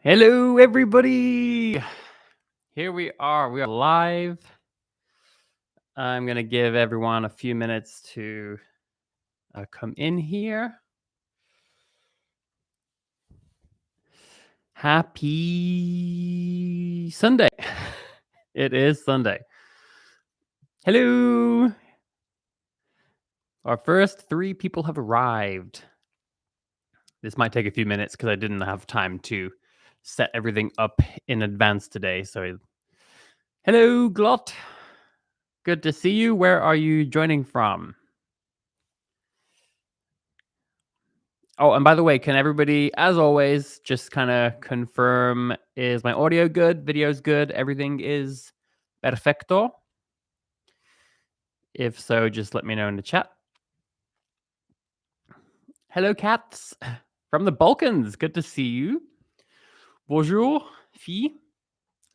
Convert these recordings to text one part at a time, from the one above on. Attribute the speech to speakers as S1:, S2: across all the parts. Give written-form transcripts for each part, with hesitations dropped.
S1: Hello, everybody. Here we are. We are live. I'm going to give everyone a few minutes to come in here. Happy Sunday. It is Sunday. Hello. Our first 3 people have arrived. This might take a few minutes because I didn't have time to set everything up in advance today. So, hello, Glot. Good to see you. Where are you joining from? Oh, and by the way, can everybody, as always, just kind of confirm, is my audio good? Video's good? Everything is perfecto? If so, just let me know in the chat. Hello, cats from the Balkans. Good to see you. Bonjour, fille.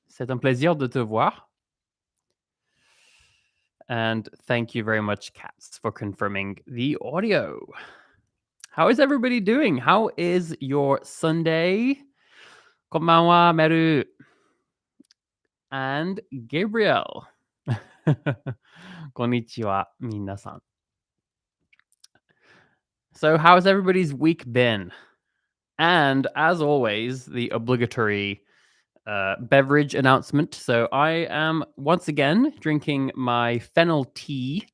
S1: C'est un plaisir de te voir. And thank you very much, cats, for confirming the audio. How is everybody doing? How is your Sunday? Konbanwa, Meru. And Gabriel. Konnichiwa, minasan. So, how's everybody's week been? And as always, the obligatory beverage announcement. So, I am once again drinking my fennel tea,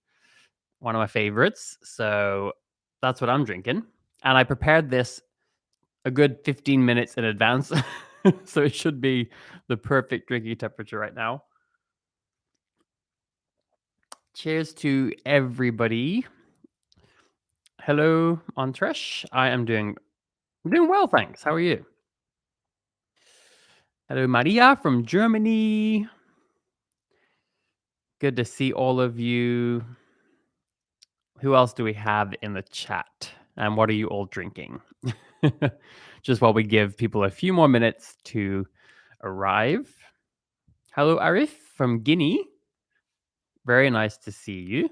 S1: one of my favorites. So, that's what I'm drinking. And I prepared this a good 15 minutes in advance. So, it should be the perfect drinking temperature right now. Cheers to everybody. Hello, Antresh. I'm doing well, thanks. How are you? Hello, Maria from Germany. Good to see all of you. Who else do we have in the chat? And what are you all drinking? Just while we give people a few more minutes to arrive. Hello, Arif from Guinea. Very nice to see you.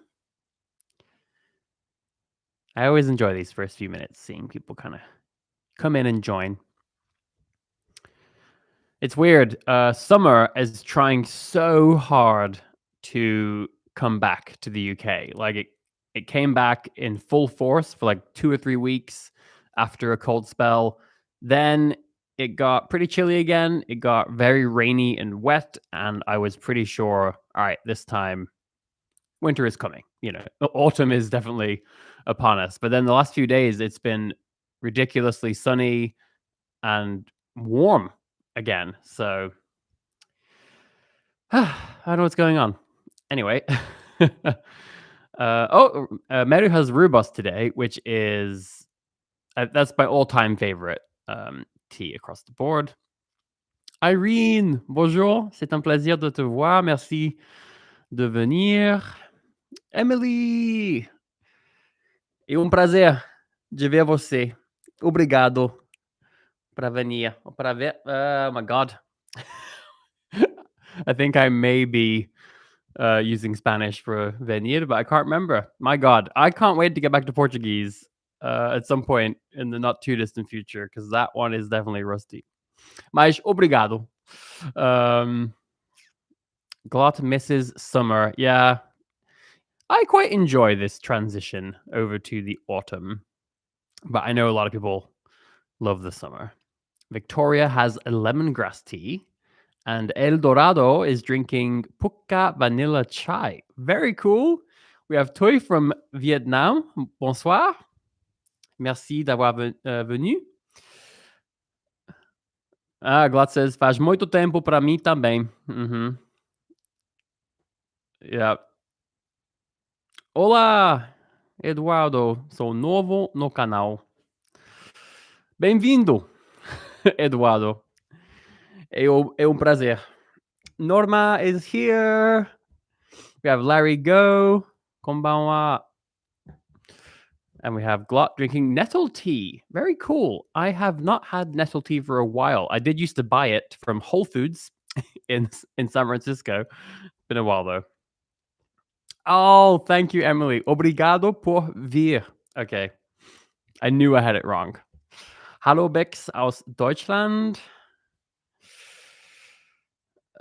S1: I always enjoy these first few minutes, seeing people kind of come in and join. It's weird. Summer is trying so hard to come back to the UK. Like it came back in full force for like 2 or 3 weeks after a cold spell. Then it got pretty chilly again. It got very rainy and wet, and I was pretty sure, all right, this time winter is coming. You know, autumn is definitely upon us. But then the last few days, it's been ridiculously sunny and warm again. So I don't know what's going on. Anyway, Meru has rhubarb today, which is that's my all-time favorite tea across the board. Irene, bonjour, c'est un plaisir de te voir. Merci de venir. Emily, é prazer de ver você. Obrigado para venir. Para ver. Oh my God. I think I may be using Spanish for venir, but I can't remember. My God, I can't wait to get back to Portuguese at some point in the not too distant future, because that one is definitely rusty. Mas obrigado. Glot misses summer. Yeah, I quite enjoy this transition over to the autumn, but I know a lot of people love the summer. Victoria has a lemongrass tea. And El Dorado is drinking Pukka Vanilla Chai. Very cool. We have Toy from Vietnam. Bonsoir. Merci d'avoir venu. Glad says, faz muito tempo para mim também. Mm-hmm. Yeah. Olá, Eduardo. Sou novo no canal. Bem-vindo, Eduardo. É prazer. Norma is here. We have Larry Go. Konbanwa. And we have Glot drinking nettle tea. Very cool. I have not had nettle tea for a while. I did used to buy it from Whole Foods in San Francisco. Been a while though. Oh, thank you, Emily. Obrigado por vir. Okay. I knew I had it wrong. Hallo Bex aus Deutschland.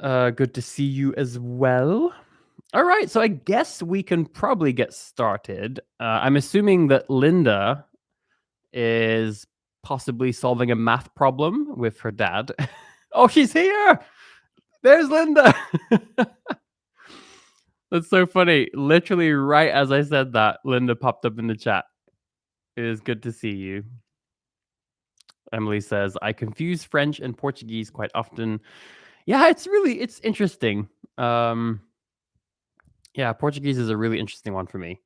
S1: Good to see you as well. All right, so I guess we can probably get started. I'm assuming that Linda is possibly solving a math problem with her dad. Oh, she's here! There's Linda! That's so funny. Literally, right as I said that, Linda popped up in the chat. It is good to see you. Emily says, I confuse French and Portuguese quite often. Yeah, it's interesting. Yeah, Portuguese is a really interesting one for me.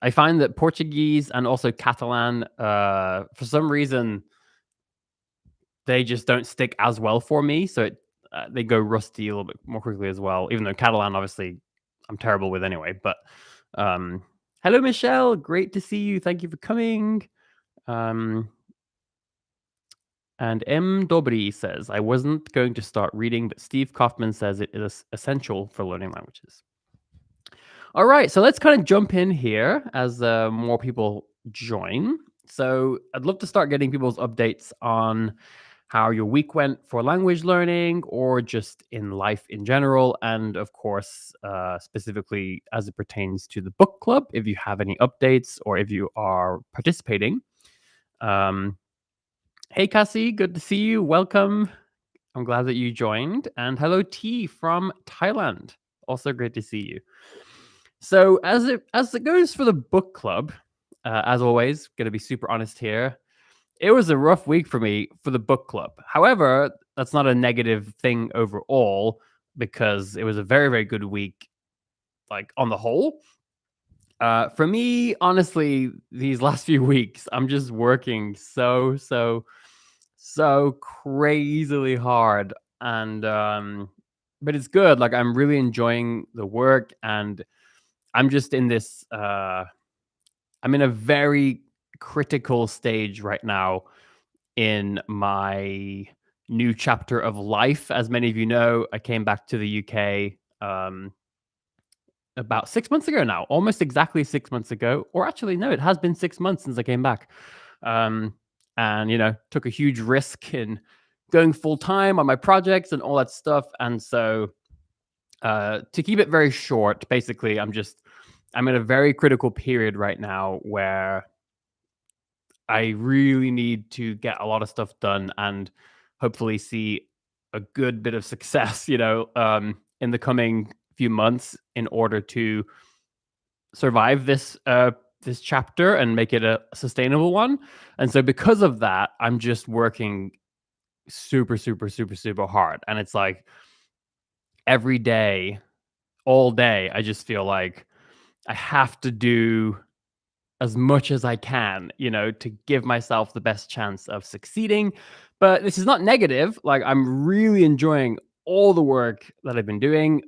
S1: I find that Portuguese and also Catalan, for some reason, they just don't stick as well for me. So they go rusty a little bit more quickly as well. Even though Catalan, obviously, I'm terrible with anyway. But hello, Michelle. Great to see you. Thank you for coming. And M. Dobry says, I wasn't going to start reading, but Steve Kaufman says it is essential for learning languages. All right, so let's kind of jump in here as more people join. So I'd love to start getting people's updates on how your week went for language learning or just in life in general. And of course, specifically as it pertains to the book club, if you have any updates or if you are participating. Hey, Cassie, good to see you. Welcome. I'm glad that you joined. And hello, T from Thailand. Also great to see you. So as it goes for the book club, as always, going to be super honest here. It was a rough week for me for the book club. However, that's not a negative thing overall because it was a very, very good week, like on the whole. For me, honestly, these last few weeks, I'm just working so crazily hard, and but it's good. Like I'm really enjoying the work, and I'm just in this. I'm in a very critical stage right now in my new chapter of life. As many of you know, I came back to the UK about 6 months ago now, almost exactly 6 months ago. Or actually, no, it has been 6 months since I came back. And, took a huge risk in going full time on my projects and all that stuff. And so to keep it very short, basically, I'm in a very critical period right now where I really need to get a lot of stuff done and hopefully see a good bit of success, in the coming few months in order to survive this chapter and make it a sustainable one. And so because of that, I'm just working super, super, super, super hard. And it's like every day, all day, I just feel like I have to do as much as I can, to give myself the best chance of succeeding. But this is not negative. Like I'm really enjoying all the work that I've been doing.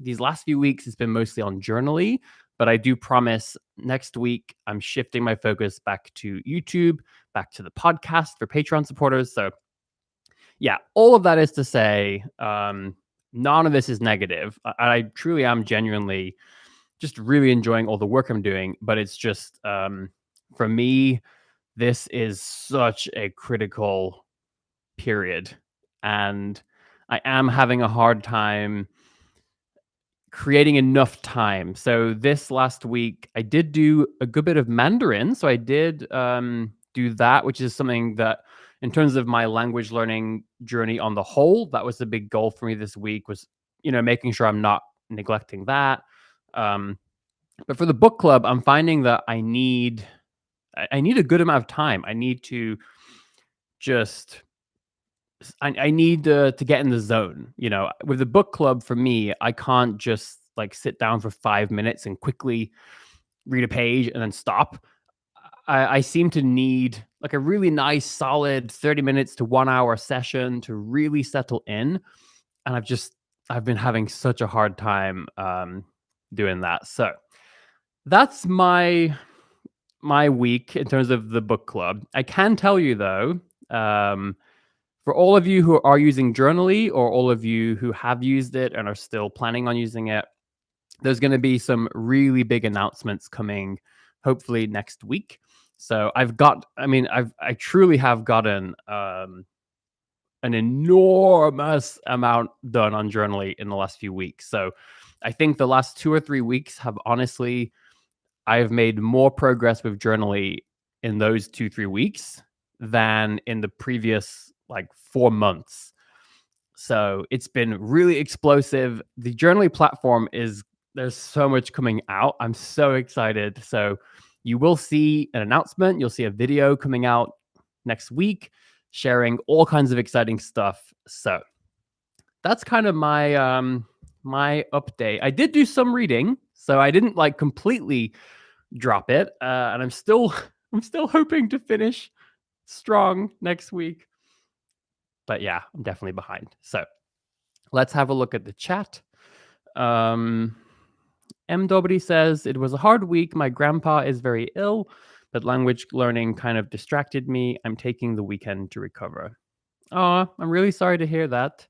S1: These last few weeks, it's been mostly on Journaly, but I do promise next week I'm shifting my focus back to YouTube, back to the podcast for Patreon supporters. So yeah, all of that is to say, none of this is negative. I truly am genuinely just really enjoying all the work I'm doing, but it's just for me, this is such a critical period, and I am having a hard time creating enough time. So this last week, I did do a good bit of Mandarin. So I did do that, which is something that, in terms of my language learning journey on the whole, that was a big goal for me this week. Was making sure I'm not neglecting that. But for the book club, I'm finding that I need a good amount of time. I need to just I need to get in the zone. With the book club, for me, I can't just like sit down for 5 minutes and quickly read a page and then stop. I seem to need like a really nice, solid 30 minutes to 1 hour session to really settle in. And I've been having such a hard time doing that. So that's my week in terms of the book club. I can tell you though, for all of you who are using Journaly or all of you who have used it and are still planning on using it, there's going to be some really big announcements coming hopefully next week. So I truly have gotten a an enormous amount done on Journaly in the last few weeks. So I think the last 2 or 3 weeks have honestly, I've made more progress with Journaly in those 2, 3 weeks than in the previous, like, 4 months. So it's been really explosive. The Journaly platform there's so much coming out. I'm so excited. So you will see an announcement. You'll see a video coming out next week sharing all kinds of exciting stuff. So that's kind of my update. I did do some reading, so I didn't like completely drop it, and I'm still I'm still hoping to finish strong next week. But yeah, I'm definitely behind. So let's have a look at the chat. M. Doherty says, it was a hard week. My grandpa is very ill, but language learning kind of distracted me. I'm taking the weekend to recover. Oh, I'm really sorry to hear that,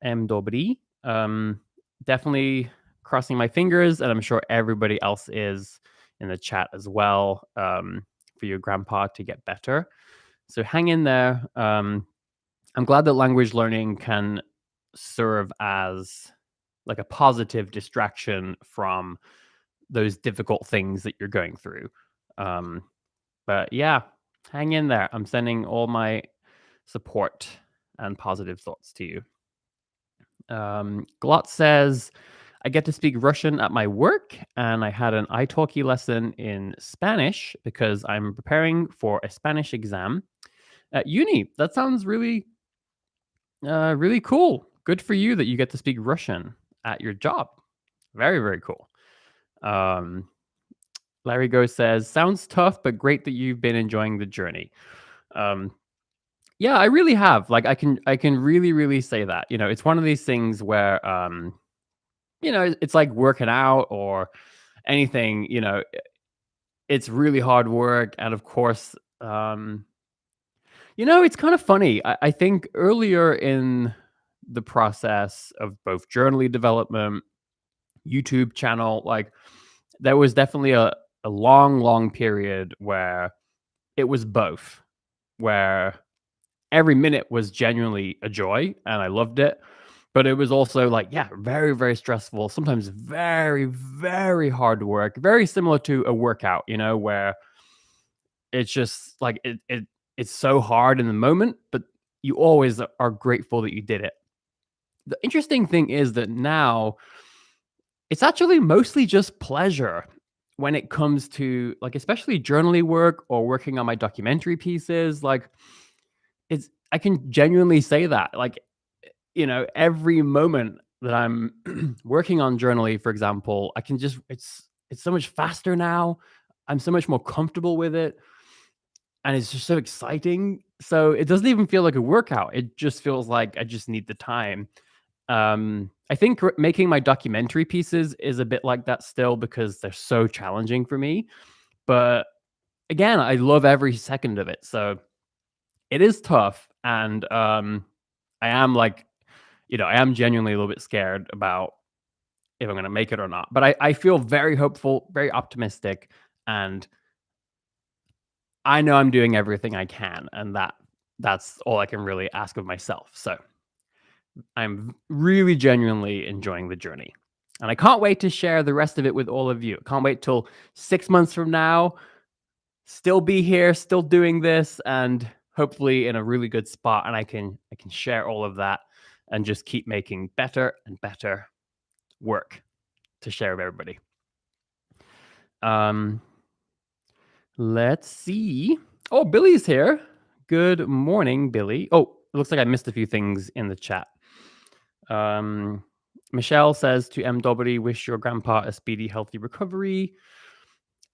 S1: M. Doherty. Definitely crossing my fingers, and I'm sure everybody else is in the chat as well, for your grandpa to get better. So hang in there. I'm glad that language learning can serve as like a positive distraction from those difficult things that you're going through. But yeah, hang in there. I'm sending all my support and positive thoughts to you. Glot says, I get to speak Russian at my work, and I had an italki lesson in Spanish because I'm preparing for a Spanish exam at uni. That sounds really, really cool. Good for you that you get to speak Russian at your job. Very, very cool. Larry Go says, sounds tough, but great that you've been enjoying the journey. Yeah, I really have. Like, I can really, really say that. You know, it's one of these things where, you know, it's like working out or anything. You know, it's really hard work, and of course, you know, it's kind of funny. I think earlier in the process of both journaling development, YouTube channel, like there was definitely a long, long period where it was both, where every minute was genuinely a joy and I loved it. But it was also like, yeah, very, very stressful, sometimes very, very hard work, very similar to a workout, you know, where it's just like it's so hard in the moment, but you always are grateful that you did it. The interesting thing is that now it's actually mostly just pleasure when it comes to like especially journaling work or working on my documentary pieces. Like it's I can genuinely say that. Like, you know, every moment that I'm working on journaling, for example, I can just it's so much faster now. I'm so much more comfortable with it. And it's just so exciting. So it doesn't even feel like a workout. It just feels like I just need the time. I think making my documentary pieces is a bit like that still because they're so challenging for me. But again, I love every second of it. So it is tough. And I am like, you know, I am genuinely a little bit scared about if I'm going to make it or not. But I feel very hopeful, very optimistic. And I know I'm doing everything I can. And that's all I can really ask of myself. So I'm really genuinely enjoying the journey. And I can't wait to share the rest of it with all of you. Can't wait till 6 months from now, still be here, still doing this, and hopefully in a really good spot. And I can share all of that and just keep making better and better work to share with everybody. Let's see. Oh, Billy's here. Good morning, Billy. Oh, it looks like I missed a few things in the chat. Michelle says to M. Doherty, wish your grandpa a speedy, healthy recovery.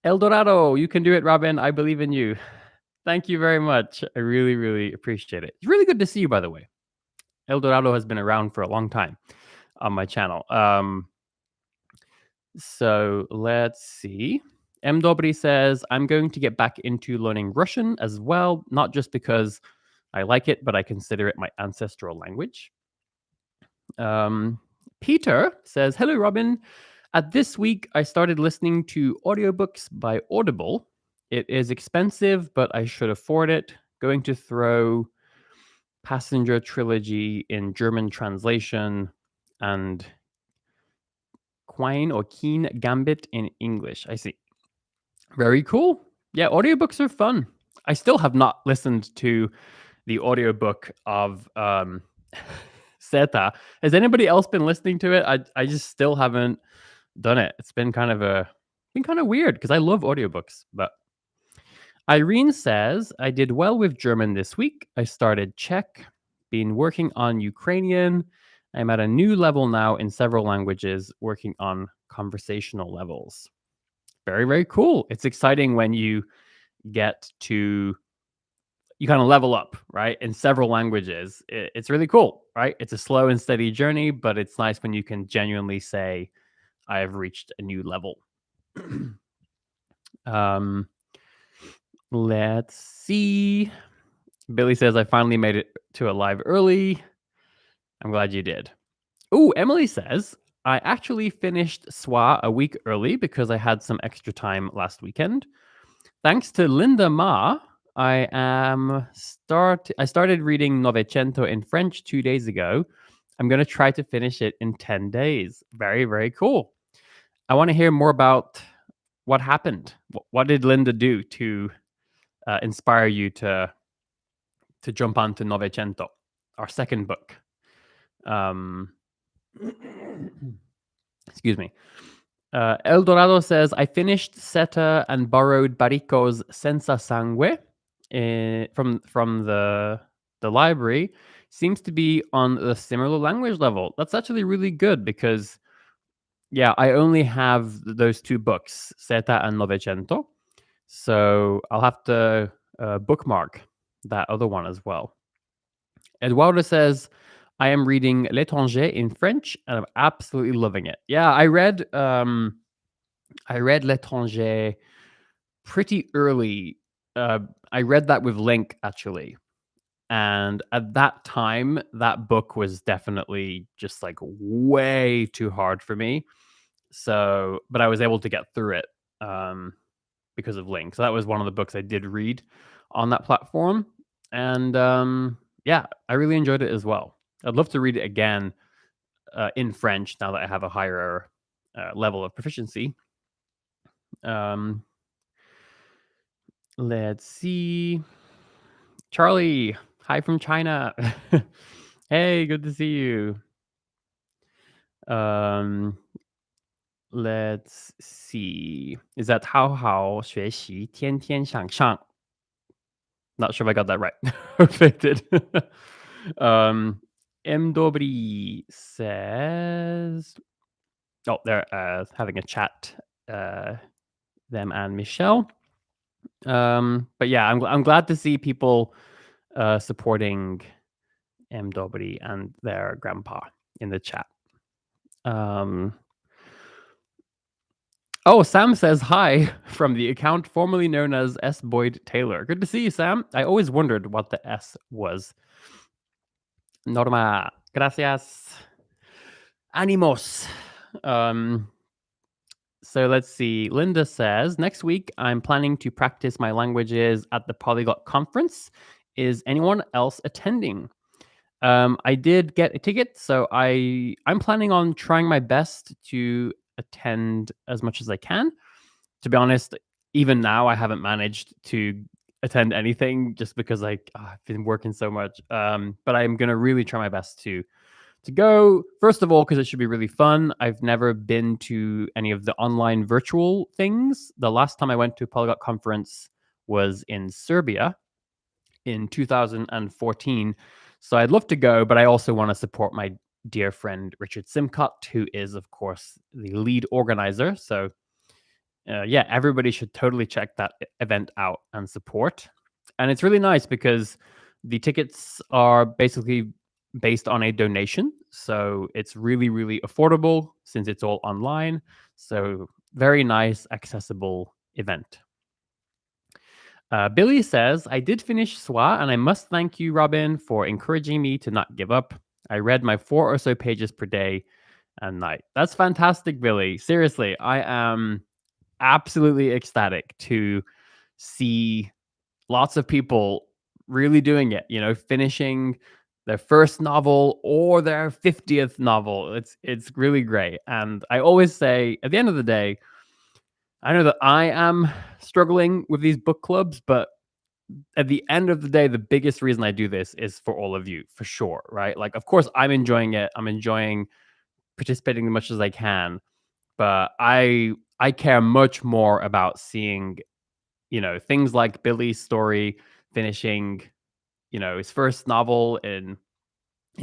S1: El Dorado, you can do it, Robin. I believe in you. Thank you very much. I really, really appreciate it. It's really good to see you, by the way. El Dorado has been around for a long time on my channel. So let's see. M. Doherty says, I'm going to get back into learning Russian as well, not just because I like it, but I consider it my ancestral language. Peter says, hello, Robin. At this week, I started listening to audiobooks by Audible. It is expensive, but I should afford it. Going to throw Passenger Trilogy in German translation, and Quine or Keen Gambit in English. I see. Very cool. Yeah, audiobooks are fun. I still have not listened to the audiobook of Zeta. Has anybody else been listening to it? I just still haven't done it. It's been kind of weird because I love audiobooks. But Irene says, I did well with German this week. I started Czech, been working on Ukrainian. I'm at a new level now in several languages, working on conversational levels. Very, very cool. It's exciting when you get to you kind of level up, right? In several languages. It's really cool, right? It's a slow and steady journey, but it's nice when you can genuinely say, I have reached a new level. Let's see. Billy says, I finally made it to a live early. I'm glad you did. Oh, Emily says, I actually finished SWA a week early because I had some extra time last weekend. Thanks to Linda Ma, I started reading Novecento in French 2 days ago. I'm going to try to finish it in 10 days. Very, very cool. I want to hear more about what happened. What did Linda do to inspire you to jump onto Novecento, our second book? Excuse me. El Dorado says, I finished Seta and borrowed Barrico's Senza Sangue from the library. Seems to be on the similar language level. That's actually really good because, yeah, I only have those two books, Seta and Novecento. So I'll have to bookmark that other one as well. Eduardo says, I am reading L'Étranger in French and I'm absolutely loving it. Yeah, I read L'Étranger pretty early. I read that with Link, actually. And at that time, that book was definitely just like way too hard for me. So, but I was able to get through it because of Link. So that was one of the books I did read on that platform. And yeah, I really enjoyed it as well. I'd love to read it again in French now that I have a higher level of proficiency. Let's see. Charlie, hi from China. Hey, good to see you. Let's see. Is that 好好学习，天天向上? Not sure if I got that right. If I did. M. Dobry says, oh, they're having a chat, them and Michelle. But yeah, I'm glad to see people supporting M. Dobry and their grandpa in the chat. Oh, Sam says hi from the account formerly known as S. Boyd Taylor. Good to see you, Sam. I always wondered what the S was. Norma, gracias. Animos. So let's see. Linda says, next week I'm planning to practice my languages at the Polyglot Conference. Is anyone else attending? I did get a ticket, so I'm planning on trying my best to attend as much as I can. To be honest, even now I haven't managed to attend anything just because I've been working so much. But I'm gonna really try my best to go. First of all, because it should be really fun. I've never been to any of the online virtual things. The last time I went to a Polyglot conference was in Serbia in 2014. So I'd love to go, but I also want to support my dear friend Richard Simcott, who is, of course, the lead organizer. So yeah, everybody should totally check that event out and support. And it's really nice because the tickets are basically based on a donation. So it's really, really affordable since it's all online. So very nice, accessible event. Billy says, I did finish SWA and I must thank you, Robin, for encouraging me to not give up. I read my 4 or so pages per day and night. That's fantastic, Billy. Seriously, I am absolutely ecstatic to see lots of people really doing it, finishing their first novel or their 50th novel. It's really great. And I always say at the end of the day, I know that I am struggling with these book clubs, but at the end of the day, the biggest reason I do this is for all of you, for sure, right? Like, of course, I'm enjoying it. I'm enjoying participating as much as I can, but I care much more about seeing, things like Billy's story finishing, his first novel in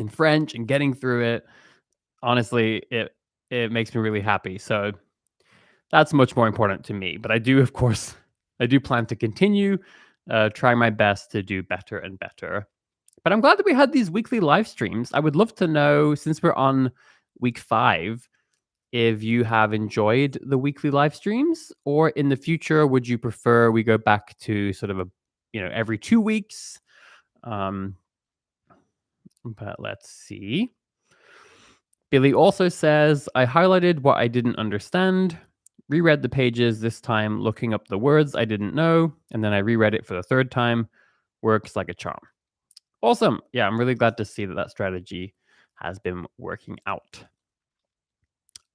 S1: French and getting through it. Honestly, it makes me really happy. So that's much more important to me. But I do, of course, I do plan to continue trying my best to do better and better. But I'm glad that we had these weekly live streams. I would love to know, since we're on week 5, if you have enjoyed the weekly live streams, or in the future, would you prefer we go back to sort of every 2 weeks? Um, but let's see. Billy also says, I highlighted what I didn't understand, reread the pages this time, looking up the words I didn't know, and then I reread it for the third time. Works like a charm. Awesome. Yeah, I'm really glad to see that strategy has been working out.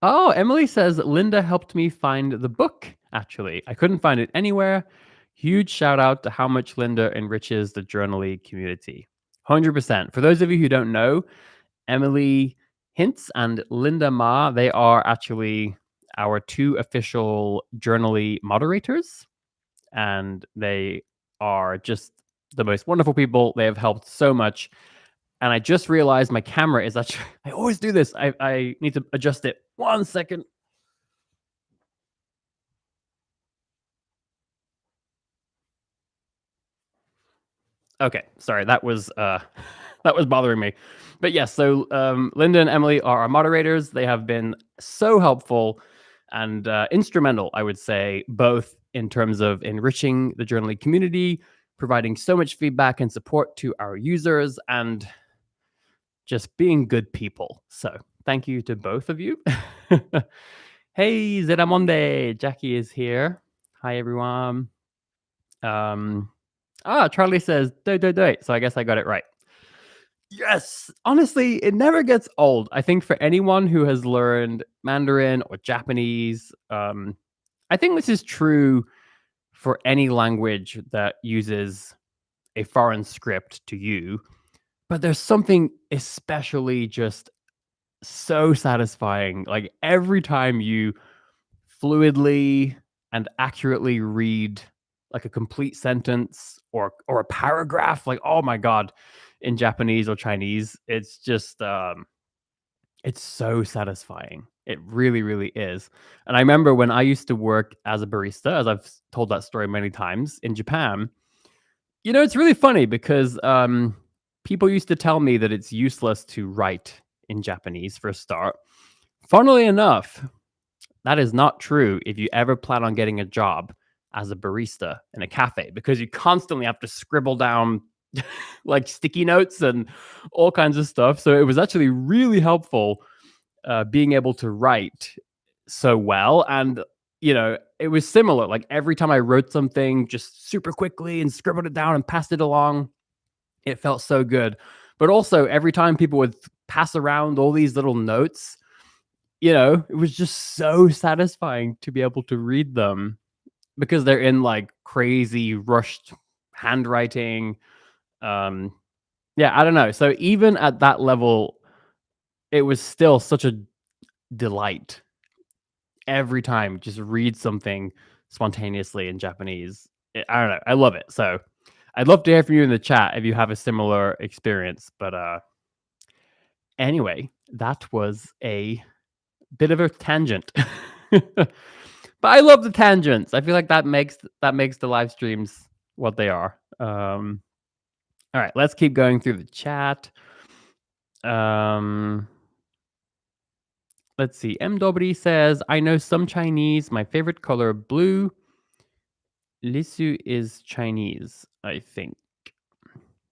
S1: Oh, Emily says Linda helped me find the book, actually. I couldn't find it anywhere. Huge shout out to how much Linda enriches the Journaly community. 100%. For those of you who don't know, Emily Hintz and Linda Ma, they are actually our 2 official Journaly moderators, and they are just the most wonderful people. They have helped so much. And I just realized my camera is actually, I always do this. I need to adjust it. 1 second. Okay, sorry, that was that was bothering me. But yes, so Linda and Emily are our moderators. They have been so helpful and instrumental, I would say, both in terms of enriching the Journaling community, providing so much feedback and support to our users, and just being good people. So thank you to both of you. Hey, Zedamonde, Jackie is here. Hi, everyone. Charlie says, do. So I guess I got it right. Yes. Honestly, it never gets old. I think for anyone who has learned Mandarin or Japanese, I think this is true for any language that uses a foreign script to you. But there's something especially just so satisfying. Like every time you fluidly and accurately read like a complete sentence or a paragraph, like, oh my god, in Japanese or Chinese, it's just it's so satisfying. It really, really is. And I remember when I used to work as a barista, as I've told that story many times in Japan, it's really funny because people used to tell me that it's useless to write in Japanese for a start. Funnily enough, that is not true if you ever plan on getting a job as a barista in a cafe, because you constantly have to scribble down like sticky notes and all kinds of stuff. So it was actually really helpful being able to write so well. And, it was similar. Like every time I wrote something just super quickly and scribbled it down and passed it along, it felt so good. But also, every time people would pass around all these little notes, it was just so satisfying to be able to read them because they're in like crazy rushed handwriting. Yeah, I don't know. So even at that level, it was still such a delight every time just read something spontaneously in Japanese. I don't know. I love it. So I'd love to hear from you in the chat if you have a similar experience. But anyway, that was a bit of a tangent. But I love the tangents. I feel like that makes the live streams what they are. All right, let's keep going through the chat. Let's see. M. Dobry says, I know some Chinese. My favorite color, blue. Lisu is Chinese, I think.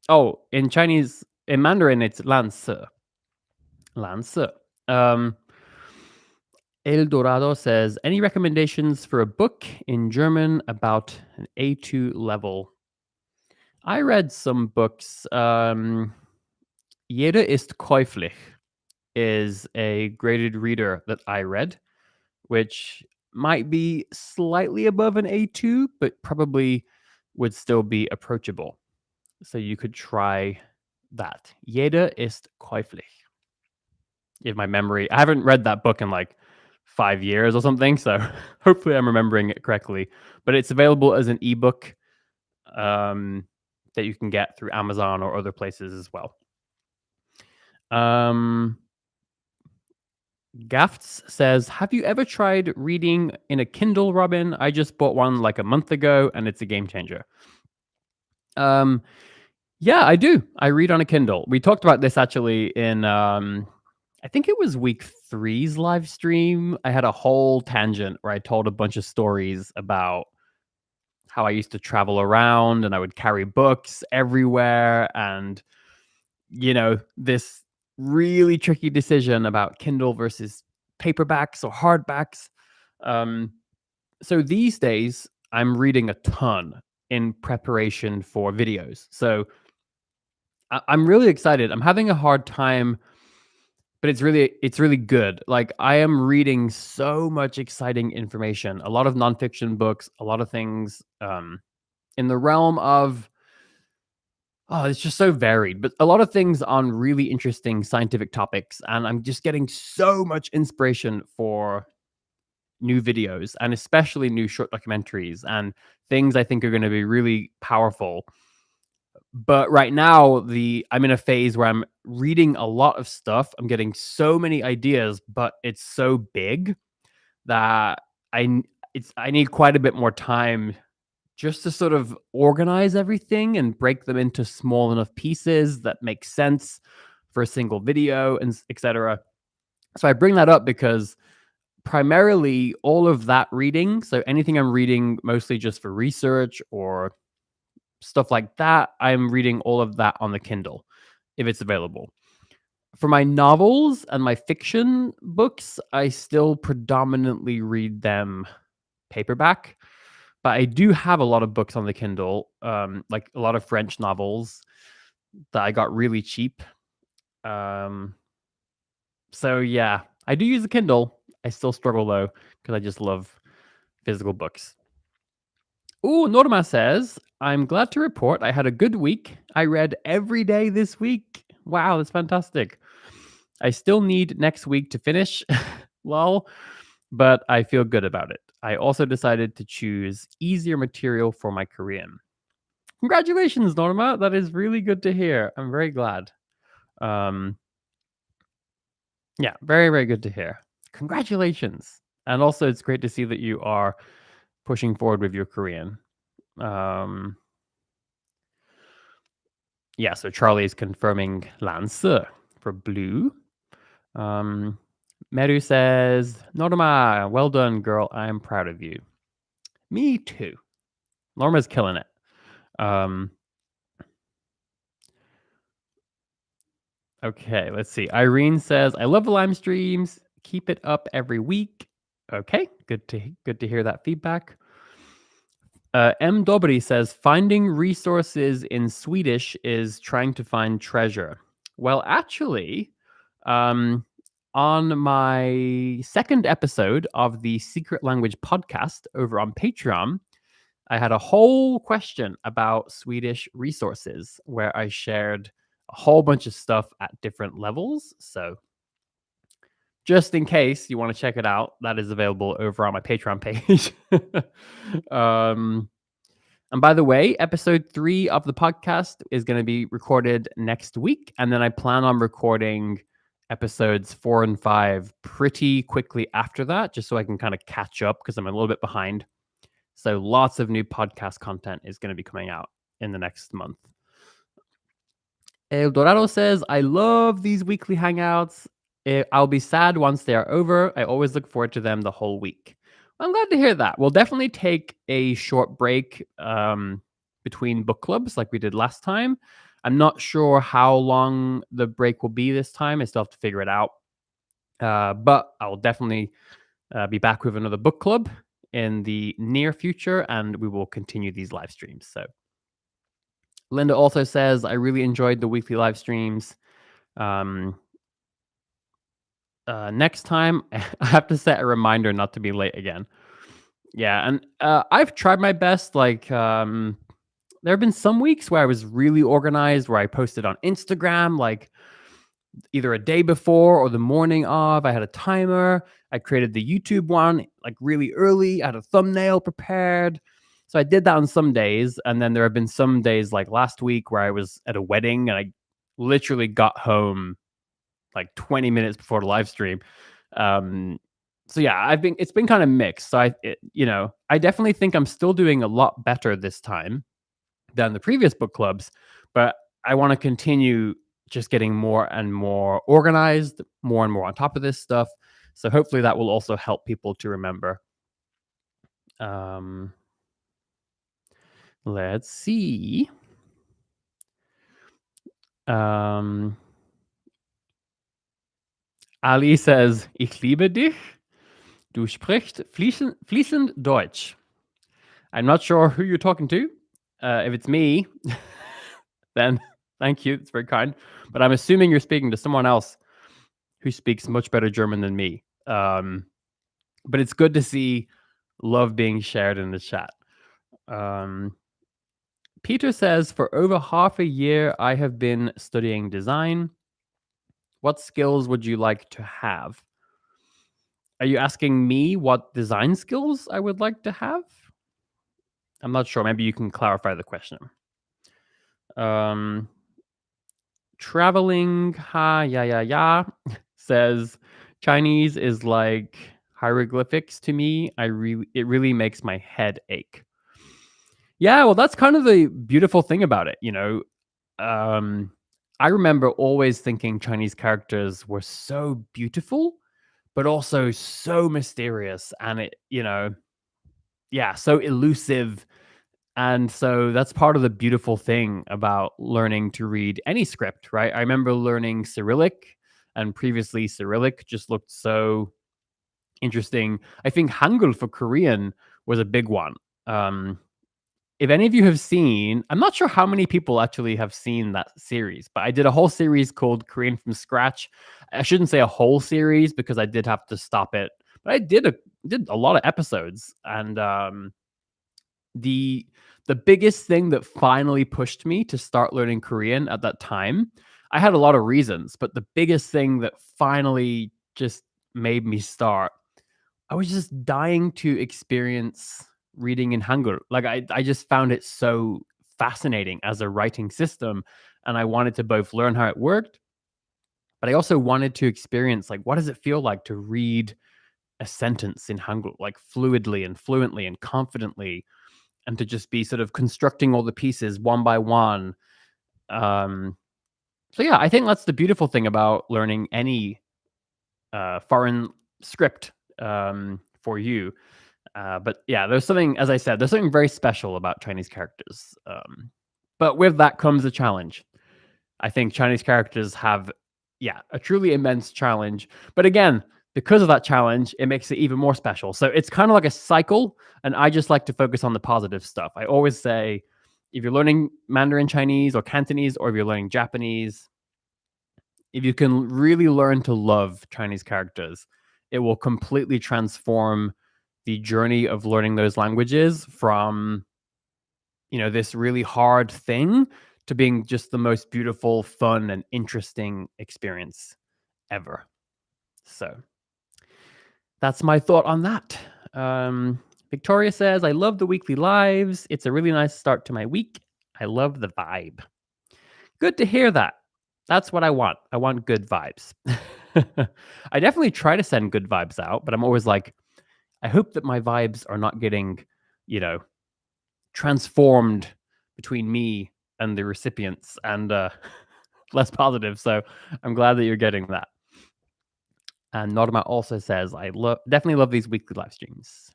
S1: Oh, in Chinese, in Mandarin, it's 蓝色. 蓝色. El Dorado says, any recommendations for a book in German about an A2 level? I read some books. Jeder ist käuflich is a graded reader that I read, which might be slightly above an A2, but probably would still be approachable. So you could try that. Jeder ist käuflich. If my memory, I haven't read that book in like 5 years or something, so hopefully I'm remembering it correctly. But it's available as an ebook that you can get through Amazon or other places as well. Gafts says, have you ever tried reading in a Kindle, Robin? I just bought one like a month ago and it's a game changer. Yeah, I do. I read on a Kindle. We talked about this actually in I think it was week 3's live stream. I had a whole tangent where I told a bunch of stories about how I used to travel around and I would carry books everywhere, and this really tricky decision about Kindle versus paperbacks or hardbacks. So these days I'm reading a ton in preparation for videos. So I'm really excited. I'm having a hard time, but it's really good. Like, I am reading so much exciting information, a lot of nonfiction books, a lot of things in the realm of it's just so varied, but a lot of things on really interesting scientific topics, and I'm just getting so much inspiration for new videos and especially new short documentaries and things I think are going to be really powerful. But right now, I'm in a phase where I'm reading a lot of stuff. I'm getting so many ideas, but it's so big that I need quite a bit more time just to sort of organize everything and break them into small enough pieces that make sense for a single video and etc. So I bring that up because primarily all of that reading, so anything I'm reading mostly just for research or stuff like that, I'm reading all of that on the Kindle if it's available. For my novels and my fiction books, I still predominantly read them paperback, but I do have a lot of books on the Kindle, like a lot of French novels that I got really cheap. So yeah, I do use the Kindle. I still struggle though because I just love physical books. Ooh, Norma says, I'm glad to report I had a good week. I read every day this week. Wow, that's fantastic. I still need next week to finish. Lol. But I feel good about it. I also decided to choose easier material for my Korean. Congratulations, Norma. That is really good to hear. I'm very glad. Yeah, very, very good to hear. Congratulations. And also, it's great to see that you are pushing forward with your Korean. Yeah, so Charlie is confirming Lance for blue. Meru says, Norma, well done, girl. I'm proud of you. Me too. Norma's killing it. Okay, let's see. Irene says, I love the live streams. Keep it up every week. Okay, good to hear that feedback. M. Dobry says, finding resources in Swedish is trying to find treasure. Well, actually, on my second episode of the Secret Language podcast over on Patreon, I had a whole question about Swedish resources where I shared a whole bunch of stuff at different levels. So just in case you want to check it out, that is available over on my Patreon page. And by the way, episode 3 of the podcast is going to be recorded next week. And then I plan on recording episodes 4 and 5 pretty quickly after that, just so I can kind of catch up because I'm a little bit behind. So lots of new podcast content is going to be coming out in the next month. El Dorado says, I love these weekly hangouts. I'll be sad once they are over. I always look forward to them the whole week. I'm glad to hear that. We'll definitely take a short break between book clubs like we did last time. I'm not sure how long the break will be this time. I still have to figure it out. But I'll definitely be back with another book club in the near future, and we will continue these live streams. So Linda also says, I really enjoyed the weekly live streams. Um, next time, I have to set a reminder not to be late again. Yeah, and I've tried my best. Like, there have been some weeks where I was really organized, where I posted on Instagram, like either a day before or the morning of. I had a timer. I created the YouTube one like really early. I had a thumbnail prepared. So I did that on some days. And then there have been some days like last week where I was at a wedding and I literally got home like 20 minutes before the live stream. Um, so yeah, it's been kind of mixed. So I definitely think I'm still doing a lot better this time than the previous book clubs, but I want to continue just getting more and more organized, more and more on top of this stuff. So hopefully that will also help people to remember. Let's see. Ali says, Ich liebe dich. Du sprichst fließend Deutsch. I'm not sure who you're talking to. If it's me, then thank you. It's very kind. But I'm assuming you're speaking to someone else who speaks much better German than me. But it's good to see love being shared in the chat. Peter says, for over half a year, I have been studying design. What skills would you like to have? Are you asking me what design skills I would like to have? I'm not sure. Maybe you can clarify the question. Traveling ha says Chinese is like hieroglyphics to me. It really makes my head ache. Yeah, well, that's kind of the beautiful thing about it, I remember always thinking Chinese characters were so beautiful, but also so mysterious and so elusive. And so that's part of the beautiful thing about learning to read any script, right? I remember learning Cyrillic, and previously Cyrillic just looked so interesting. I think Hangul for Korean was a big one. If any of you have seen, I'm not sure how many people actually have seen that series, but I did a whole series called Korean from Scratch. I shouldn't say a whole series because I did have to stop it, but I did a lot of episodes. And the biggest thing that finally pushed me to start learning Korean at that time, I had a lot of reasons, but the biggest thing that finally just made me start, I was just dying to experience reading in Hangul. Like I just found it so fascinating as a writing system, and I wanted to both learn how it worked, but I also wanted to experience like what does it feel like to read a sentence in Hangul like fluidly and fluently and confidently, and to just be sort of constructing all the pieces one by one. So yeah, I think that's the beautiful thing about learning any foreign script for you. But yeah, there's something, as I said, there's something very special about Chinese characters. But with that comes a challenge. I think Chinese characters have, a truly immense challenge. But again, because of that challenge, it makes it even more special. So it's kind of like a cycle. And I just like to focus on the positive stuff. I always say, if you're learning Mandarin Chinese or Cantonese, or if you're learning Japanese, if you can really learn to love Chinese characters, it will completely transform the journey of learning those languages from, this really hard thing to being just the most beautiful, fun, and interesting experience ever. So that's my thought on that. Victoria says, I love the weekly lives. It's a really nice start to my week. I love the vibe. Good to hear that. That's what I want. I want good vibes. I definitely try to send good vibes out, but I'm always like, I hope that my vibes are not getting, transformed between me and the recipients and less positive. So I'm glad that you're getting that. And Norma also says, I definitely love these weekly live streams.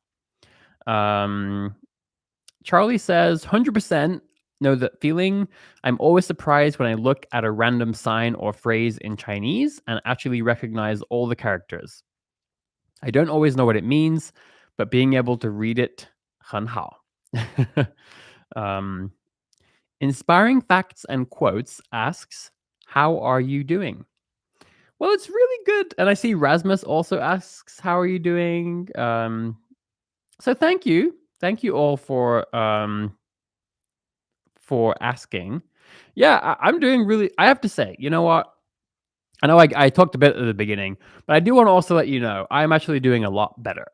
S1: Charlie says, 100% know that feeling. I'm always surprised when I look at a random sign or phrase in Chinese and actually recognize all the characters. I don't always know what it means, but being able to read it, 很好. Inspiring Facts and Quotes asks, "How are you doing?" Well, it's really good. And I see Rasmus also asks, "How are you doing?" So thank you. Thank you all for asking. Yeah, I'm doing really I have to say, you know what? I know I talked a bit at the beginning, but I do want to also let you know I'm actually doing a lot better.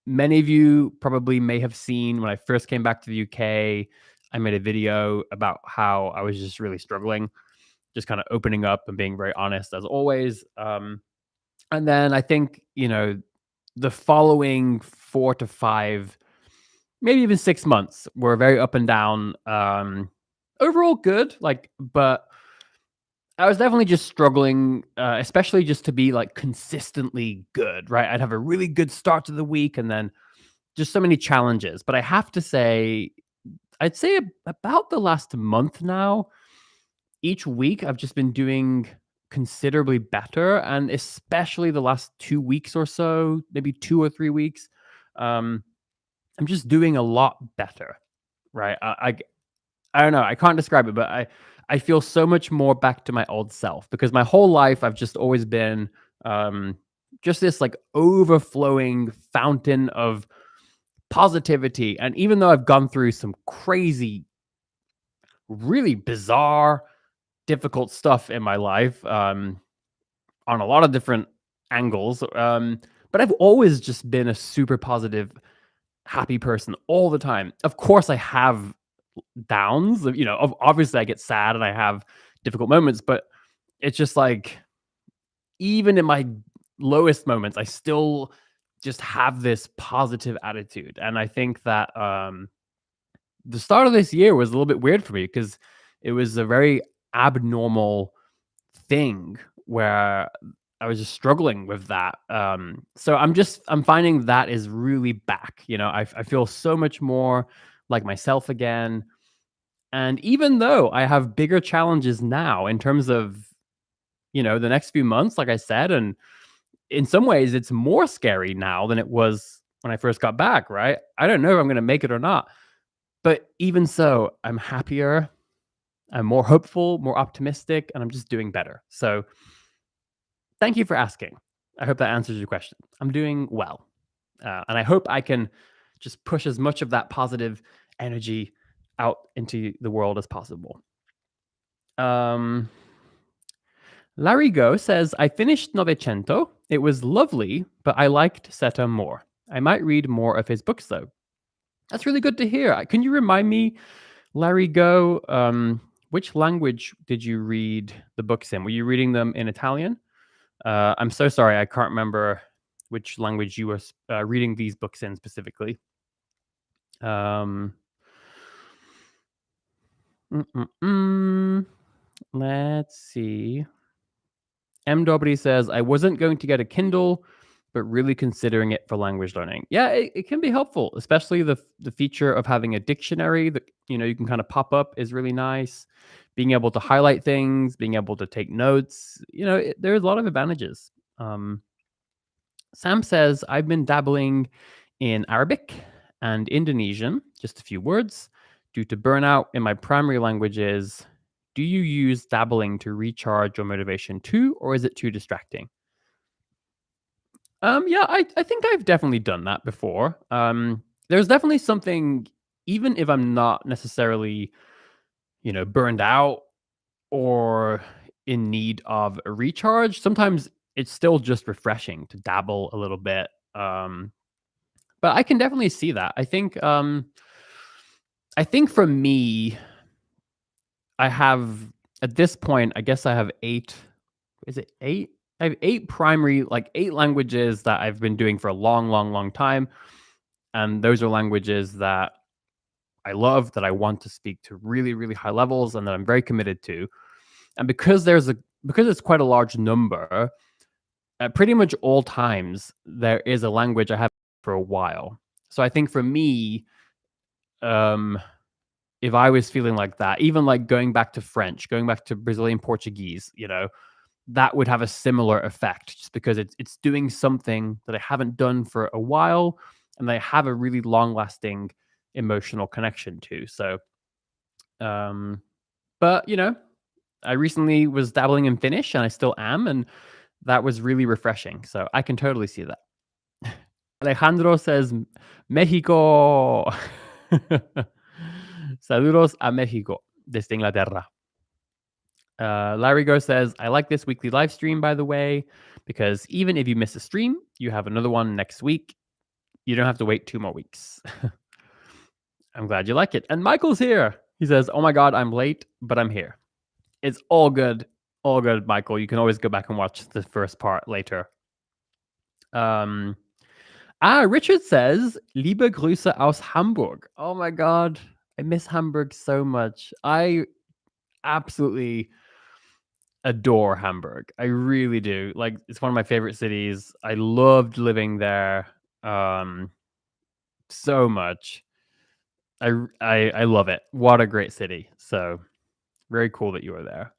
S1: Many of you probably may have seen when I first came back to the UK, I made a video about how I was just really struggling, just kind of opening up and being very honest as always. And then I think, the following 4 to 5, maybe even 6 months were very up and down. Overall good, but I was definitely just struggling, especially just to be like consistently good, right? I'd have a really good start to the week and then just so many challenges. But I have to say, I'd say about the last month now, each week I've just been doing considerably better. And especially the last 2 weeks or so, maybe 2 or 3 weeks, um, I'm just doing a lot better, right? I don't know. I can't describe it, but I feel so much more back to my old self because my whole life I've just always been um, just this like overflowing fountain of positivity. And even though I've gone through some crazy, really bizarre, difficult stuff in my life on a lot of different angles, but I've always just been a super positive, happy person all the time. Of course, I have downs. Obviously, I get sad and I have difficult moments, but it's just like even in my lowest moments, I still just have this positive attitude. And I think that the start of this year was a little bit weird for me because it was a very abnormal thing where I was just struggling with that. So I'm finding that is really back. I feel so much more like myself again. And even though I have bigger challenges now in terms of, the next few months, like I said, and in some ways it's more scary now than it was when I first got back, right? I don't know if I'm going to make it or not. But even so, I'm happier, I'm more hopeful, more optimistic, and I'm just doing better. So thank you for asking. I hope that answers your question. I'm doing well. And I hope I can just push as much of that positive energy out into the world as possible. Um, Larry Go says, I finished Novecento. It was lovely, but I liked Seta more. I might read more of his books, though. That's really good to hear. Can you remind me, Larry Go, which language did you read the books in? Were you reading them in Italian? I'm so sorry. I can't remember which language you were reading these books in specifically. Um, mm, mm, mm. Let's see. M. Dobry says, I wasn't going to get a Kindle, but really considering it for language learning. Yeah, it can be helpful, especially the feature of having a dictionary that you can kind of pop up is really nice. Being able to highlight things, being able to take notes, there's a lot of advantages. Sam says, I've been dabbling in Arabic and Indonesian, just a few words, due to burnout in my primary languages. Do you use dabbling to recharge your motivation too, or is it too distracting? Yeah, I think I've definitely done that before. There's definitely something, even if I'm not necessarily, burned out or in need of a recharge, sometimes it's still just refreshing to dabble a little bit. But I can definitely see that. I think for me, I have at this point, I guess I have 8. Is it 8? I have 8 primary, like 8 languages that I've been doing for a long, long, long time. And those are languages that I love, that I want to speak to really, really high levels and that I'm very committed to. And because it's quite a large number, at pretty much all times there is a language I have for a while. So I think for me, um, if I was feeling like that, even like going back to French, going back to Brazilian Portuguese, that would have a similar effect just because it's doing something that I haven't done for a while and I have a really long lasting emotional connection to. So But I recently was dabbling in Finnish, and I still am, and that was really refreshing. So I can totally see that. Alejandro says, Mexico. Saludos a México desde Inglaterra. Larry Go says, I like this weekly live stream, by the way, because even if you miss a stream, you have another one next week. You don't have to wait 2 more weeks. I'm glad you like it. And Michael's here. He says, oh my God, I'm late, but I'm here. It's all good. All good, Michael. You can always go back and watch the first part later. Richard says, liebe Grüße aus Hamburg. Oh my God. I miss Hamburg so much. I absolutely adore Hamburg. I really do. Like, it's one of my favorite cities. I loved living there so much. I love it. What a great city. So very cool that you were there.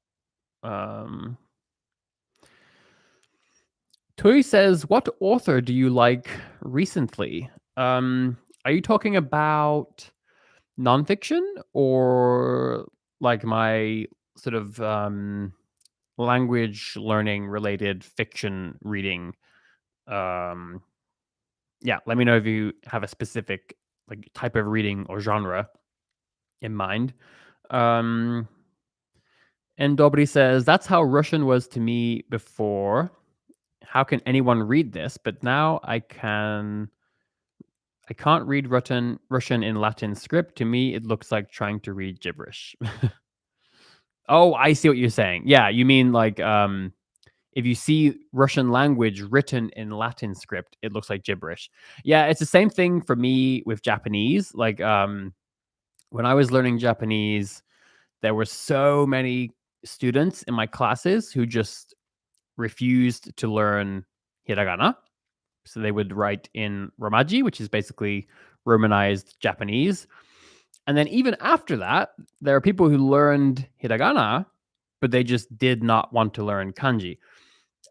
S1: Tui says, what author do you like recently? Are you talking about nonfiction or like my sort of language learning related fiction reading? Yeah, let me know if you have a specific like type of reading or genre in mind. And Dobry says, that's how Russian was to me before. How can anyone read this? But now I can't read Russian in Latin script. To me, it looks like trying to read gibberish. Oh, I see what you're saying. Yeah, you mean like if you see Russian language written in Latin script, it looks like gibberish. Yeah, it's the same thing for me with Japanese. Like when I was learning Japanese, there were so many students in my classes who just refused to learn hiragana. So they would write in Romaji, which is basically Romanized Japanese. And then even after that, there are people who learned hiragana, but they just did not want to learn kanji.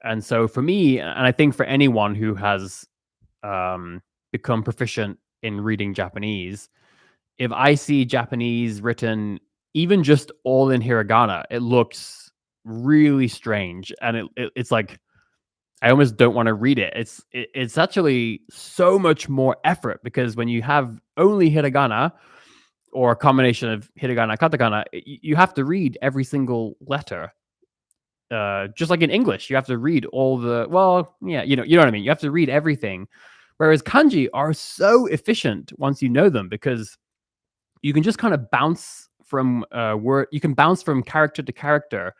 S1: And so for me, and I think for anyone who has become proficient in reading Japanese, if I see Japanese written even just all in hiragana, it looks really strange, and it's like I almost don't want to read it. It's actually so much more effort because when you have only hiragana or a combination of hiragana katakana, you have to read every single letter. Just like in English, you have to read all the you know what I mean. You have to read everything, whereas kanji are so efficient once you know them because you can just kind of bounce from word. You can bounce from character to character,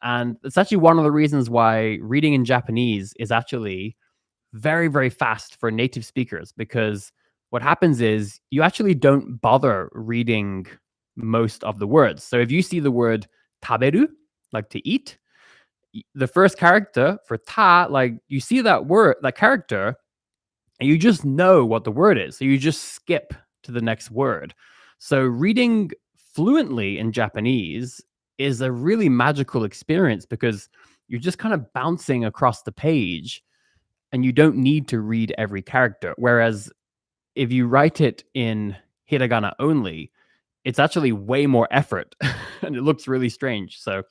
S1: and it's actually one of the reasons why reading in Japanese is actually very, very fast for native speakers because what happens is you actually don't bother reading most of the words. So if you see the word taberu, like to eat, the first character for ta, like you see that word, that character, and you just know what the word is. So you just skip to the next word. So reading fluently in Japanese is a really magical experience because you're just kind of bouncing across the page and you don't need to read every character. Whereas if you write it in hiragana only, it's actually way more effort and it looks really strange. So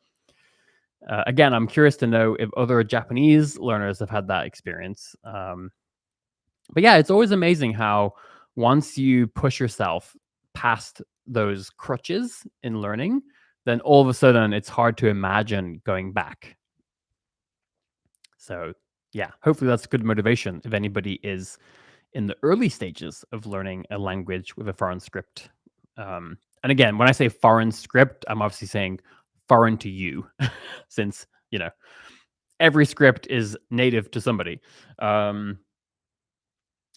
S1: again, I'm curious to know if other Japanese learners have had that experience. But yeah, it's always amazing how once you push yourself past those crutches in learning, then all of a sudden it's hard to imagine going back. So yeah, hopefully that's good motivation if anybody is in the early stages of learning a language with a foreign script. And again, when I say foreign script, I'm obviously saying foreign to you, since every script is native to somebody.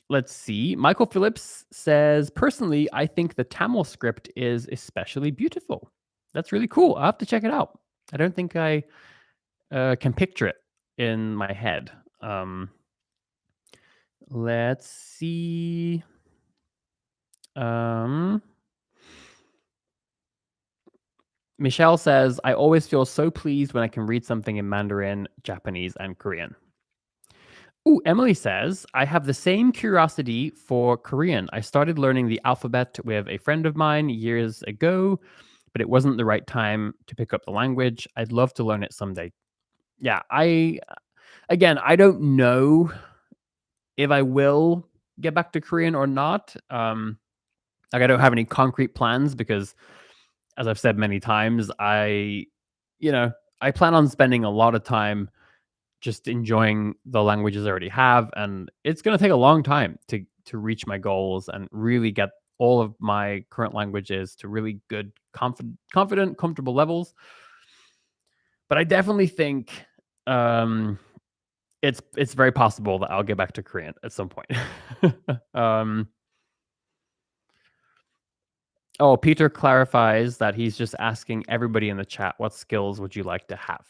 S1: Let's see. Michael Phillips says, personally, I think the Tamil script is especially beautiful. That's really cool. I'll have to check it out. I don't think I can picture it in my head. Let's see. Michelle says, I always feel so pleased when I can read something in Mandarin, Japanese, and Korean. Ooh, Emily says, I have the same curiosity for Korean. I started learning the alphabet with a friend of mine years ago, but it wasn't the right time to pick up the language. I'd love to learn it someday. Yeah, I don't know if I will get back to Korean or not. Like I don't have any concrete plans because as I've said many times, you know, I plan on spending a lot of time just enjoying the languages I already have, and it's going to take a long time to reach my goals and really get all of my current languages to really good, confident, comfortable levels. But I definitely think um, it's very possible that I'll get back to Korean at some point. um, oh, Peter clarifies that he's just asking everybody in the chat, what skills would you like to have?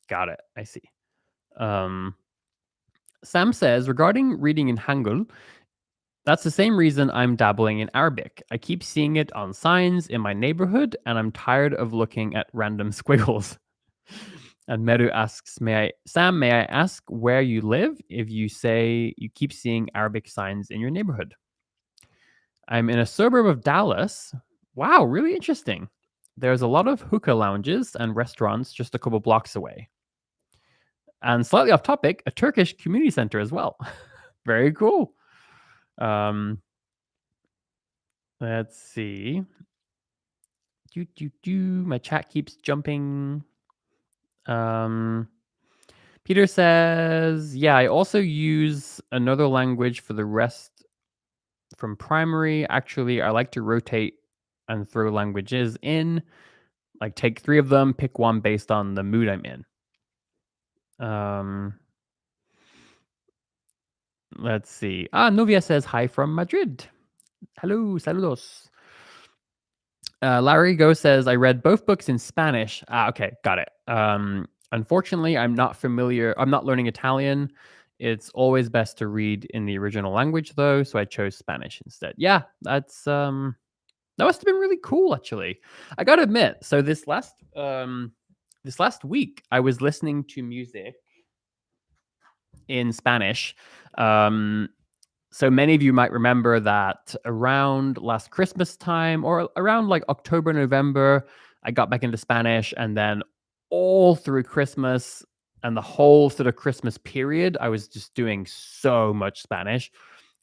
S1: Got it. I see. Um, Sam says, regarding reading in Hangul, that's the same reason I'm dabbling in Arabic. I keep seeing it on signs in my neighborhood, and I'm tired of looking at random squiggles. And Meru asks, may I ask where you live if you say you keep seeing Arabic signs in your neighborhood? I'm in a suburb of Dallas. Wow, really interesting. There's a lot of hookah lounges and restaurants just a couple blocks away. And slightly off topic, a Turkish community center as well. Very cool. Um, let's see. My chat keeps jumping. Um, Peter says, yeah, I also use another language for the rest from primary. Actually, I like to rotate and throw languages in, like take 3 of them, pick one based on the mood I'm in. Let's see. Novia says hi from Madrid. Hello, saludos. Larry Go says, I read both books in Spanish. Okay, got it. Unfortunately, I'm not learning Italian. It's always best to read in the original language, though, so I chose Spanish instead. Yeah, that must have been really cool, actually. I gotta admit, so this last week, I was listening to music in Spanish. So many of you might remember that around last Christmas time or around like October, November, I got back into Spanish. And then all through Christmas and the whole sort of Christmas period, I was just doing so much Spanish,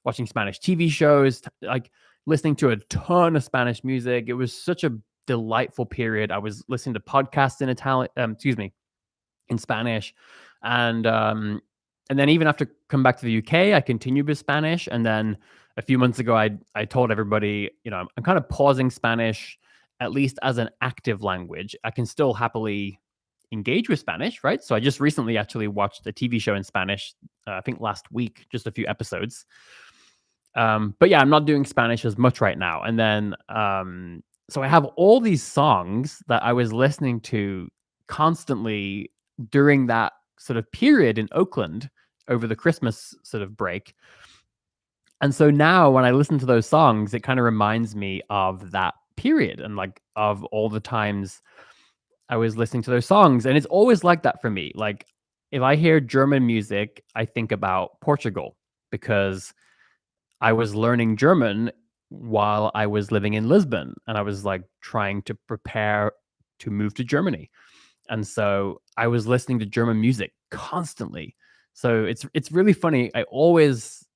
S1: watching Spanish TV shows, like listening to a ton of Spanish music. It was such a delightful period. I was listening to podcasts in Italian, in Spanish. And then even after come back to the UK, I continued with Spanish. And then a few months ago, I told everybody, I'm kind of pausing Spanish, at least as an active language. I can still happily engage with Spanish, right? So I just recently actually watched a TV show in Spanish, I think last week, just a few episodes. But yeah, I'm not doing Spanish as much right now. And then, so I have all these songs that I was listening to constantly during that sort of period in Oakland over the Christmas sort of break. And so now when I listen to those songs, it kind of reminds me of that period and like of all the times I was listening to those songs. And it's always like that for me. Like if I hear German music, I think about Portugal because I was learning German while I was living in Lisbon and I was like trying to prepare to move to Germany. And so I was listening to German music constantly. So it's really funny. I always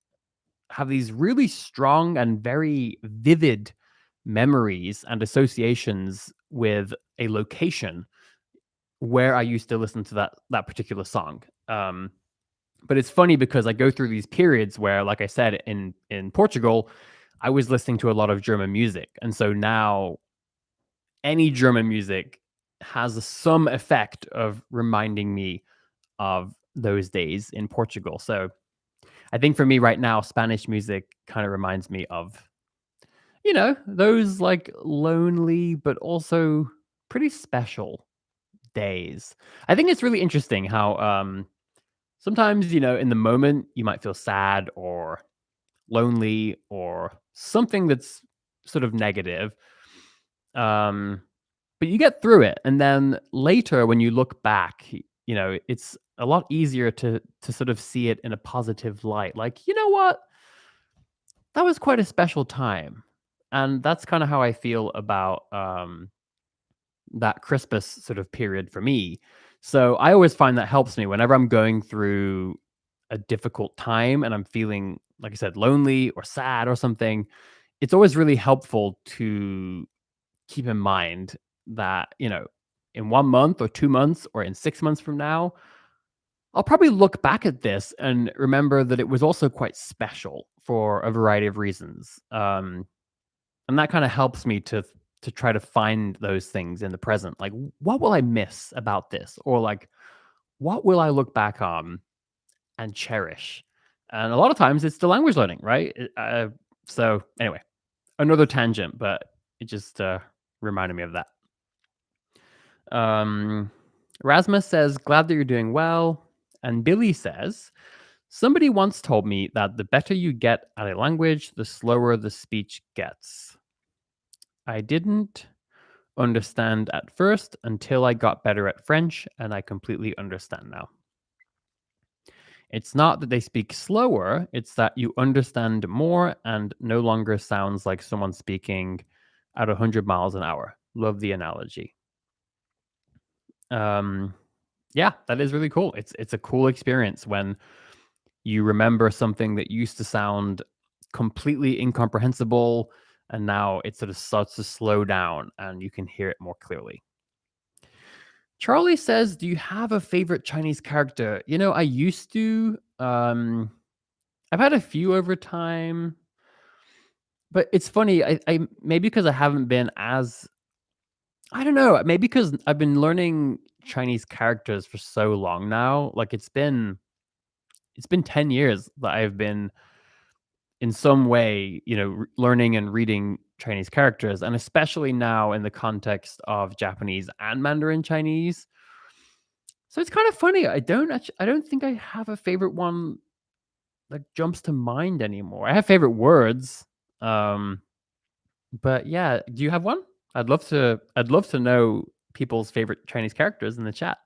S1: have these really strong and very vivid memories and associations with a location where I used to listen to that particular song. But it's funny because I go through these periods where, like I said, in Portugal, I was listening to a lot of German music. And so now any German music has some effect of reminding me of those days in Portugal. So I think for me right now, Spanish music kind of reminds me of, those like lonely, but also pretty special days. I think it's really interesting how sometimes, in the moment you might feel sad or lonely or something that's sort of negative. But you get through it. And then later when you look back, it's a lot easier to sort of see it in a positive light. Like, you know what? That was quite a special time. And that's kind of how I feel about that Christmas sort of period for me. So I always find that helps me whenever I'm going through a difficult time and I'm feeling, like I said, lonely or sad or something. It's always really helpful to keep in mind that, in 1 month or 2 months or in 6 months from now, I'll probably look back at this and remember that it was also quite special for a variety of reasons. And that kind of helps me to try to find those things in the present. Like, what will I miss about this? Or like, what will I look back on and cherish? And a lot of times it's the language learning, right? So anyway, another tangent, but it just reminded me of that. Rasmus says, glad that you're doing well. And Billy says, somebody once told me that the better you get at a language, the slower the speech gets. I didn't understand at first until I got better at French, and I completely understand now. It's not that they speak slower, it's that you understand more and no longer sounds like someone speaking at 100 miles an hour. Love the analogy. Yeah, that is really cool. It's a cool experience when you remember something that used to sound completely incomprehensible and now it sort of starts to slow down and you can hear it more clearly. Charlie says, do you have a favorite Chinese character? I used to. I've had a few over time, but it's funny. I maybe because I haven't been as, I don't know, maybe because I've been learning Chinese characters for so long now. Like it's been 10 years that I've been in some way, learning and reading Chinese characters, and especially now in the context of Japanese and Mandarin Chinese. So it's kind of funny. I don't think I have a favorite one that jumps to mind anymore. I have favorite words. Um, but yeah, do you have one? I'd love to know people's favorite Chinese characters in the chat.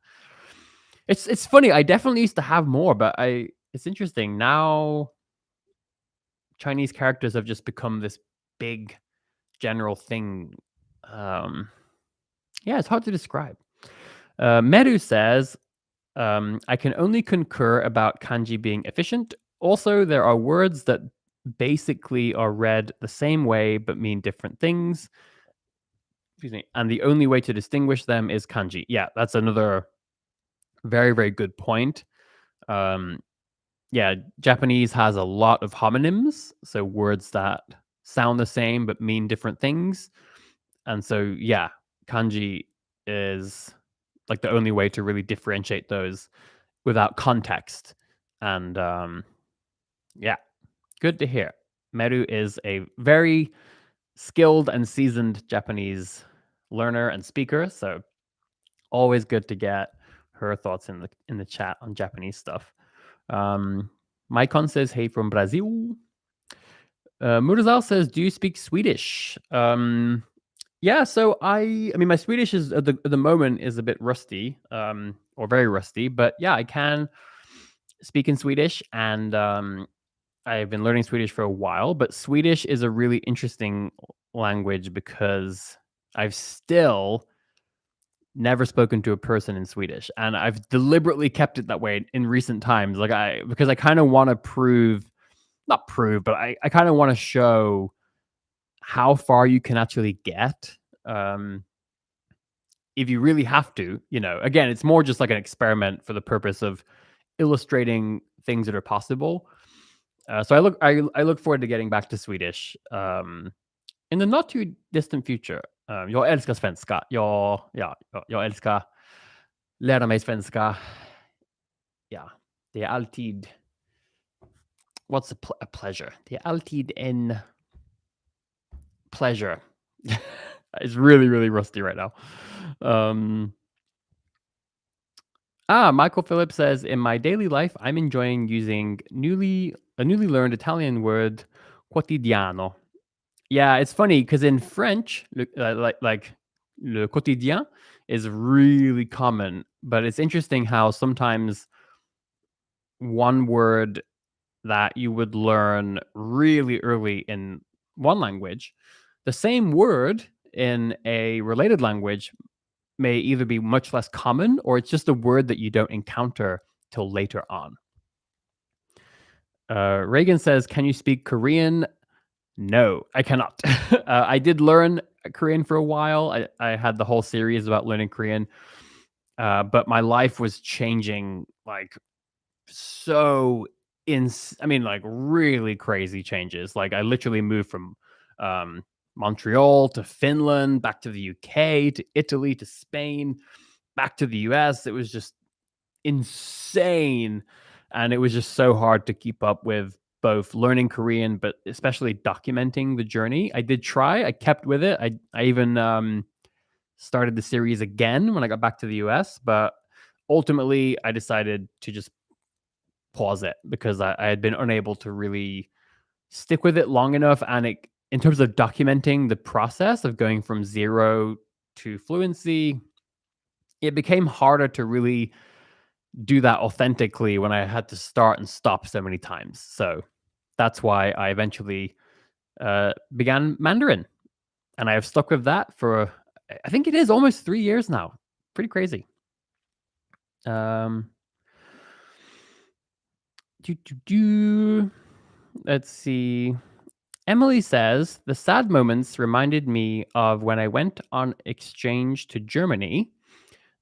S1: It's funny. I definitely used to have more, but it's interesting. Now Chinese characters have just become this big general thing. Um, yeah, it's hard to describe. Meru says, I can only concur about kanji being efficient. Also, there are words that basically are read the same way but mean different things. Excuse me. And the only way to distinguish them is kanji. Yeah, that's another very, very good point. Um, yeah, Japanese has a lot of homonyms, so words that sound the same but mean different things. And so, yeah, kanji is like the only way to really differentiate those without context. And yeah, good to hear. Meru is a very skilled and seasoned Japanese learner and speaker, so always good to get her thoughts in the chat on Japanese stuff. Maikon says, "Hey from Brazil." Murazal says, "Do you speak Swedish?" Yeah, so I mean, my Swedish is at the moment is a bit rusty, or very rusty, but yeah, I can speak in Swedish, and I've been learning Swedish for a while. But Swedish is a really interesting language because I've still never spoken to a person in Swedish, and I've deliberately kept it that way in recent times. Because I kind of want to not prove, but I kind of want to show how far you can actually get. If you really have to, again, it's more just like an experiment for the purpose of illustrating things that are possible. So I look forward to getting back to Swedish in the not too distant future. Jag älskar svenska. Jag älskar lära mig svenska. Ja, det är alltid what's a pleasure? Det är alltid en pleasure. It's really, really rusty right now. Michael Phillips says, in my daily life, I'm enjoying using a newly learned Italian word, quotidiano. Yeah, it's funny because in French, like le quotidien is really common, but it's interesting how sometimes one word that you would learn really early in one language, the same word in a related language may either be much less common or it's just a word that you don't encounter till later on. Reagan says, "Can you speak Korean?" No, I cannot. I did learn Korean for a while. I had the whole series about learning Korean, but my life was changing like so I mean, like really crazy changes. Like I literally moved from um, Montreal to Finland, back to the UK, to Italy, to Spain, back to the US. It was just insane. And it was just so hard to keep up with both learning Korean, but especially documenting the journey. I did try, I kept with it. I even started the series again when I got back to the US, but ultimately I decided to just pause it because I had been unable to really stick with it long enough. And in terms of documenting the process of going from zero to fluency, it became harder to really do that authentically when I had to start and stop so many times. So that's why I eventually began Mandarin. And I have stuck with that for, I think it is almost 3 years now. Pretty crazy. Um, do, do, do. Let's see. Emily says, the sad moments reminded me of when I went on exchange to Germany.